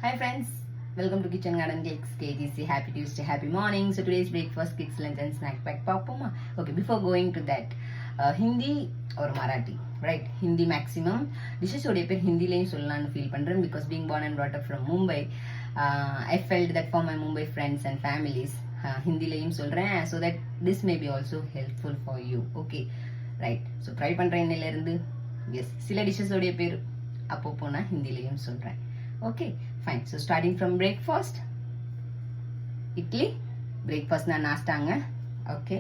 Hi friends, welcome to Kitchen Garden Cakes KGC. Happy Tuesday, happy morning. So today's breakfast, kids lunch and snack pack paapoma. Okay, before going to that, Hindi or Marathi, right? Hindi maximum dishes oda per Hindi lane sollanu feel pandren because being born and brought up from Mumbai, I felt that for my Mumbai friends and families, Hindi lane solren so that this may be also helpful for you. Okay, right? So try பண்றேன் இன்னையில இருந்து. Yes, சில dishes oda per அப்பப்போ நான் ஹிந்திலையும் சொல்றேன். Okay, fine. So starting from breakfast, idli breakfast நான் நாஸ்டாங்க. Okay,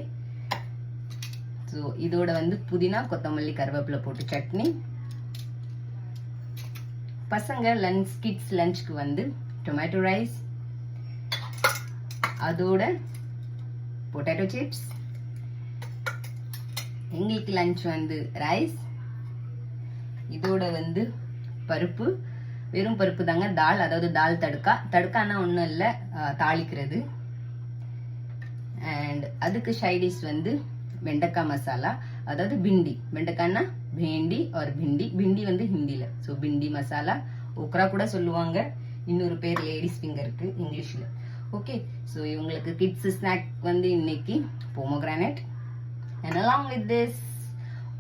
so இதோட வந்து புதினா கொத்தமல்லி கருவேப்பிலை போட்டு சட்னி. பசங்க லஞ்ச் கிட்ஸ் லஞ்ச்க்கு வந்து டொமேட்டோ ரைஸ், அதோட பொட்டேட்டோ சிப்ஸ். எங்களுக்கு லஞ்ச் வந்து ரைஸ், இதோட வந்து பருப்பு, வெறும் பருப்பு தாங்க, தால், அதாவது தால் தடுக்கா. தடுக்கானா ஒன்றும் இல்லை, தாளிக்கிறது. அண்ட் அதுக்கு சைடிஷ் வந்து வெண்டைக்காய் மசாலா, அதாவது பிண்டி. வெண்டைக்காய்னா பேண்டி ஒரு பிண்டி, பிண்டி வந்து ஹிந்தியில். ஸோ பிண்டி மசாலா, ஓக்ரா கூட சொல்லுவாங்க. இன்னொரு பேர் லேடிஸ் ஃபிங்கருக்கு இங்கிலீஷில். ஓகே, ஸோ இவங்களுக்கு கிட்ஸ் ஸ்நாக் வந்து இன்னைக்கு pomegranate and along with this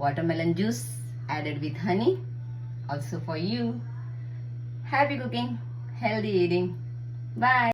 watermelon juice added with honey also for you. Happy cooking, healthy eating. Bye.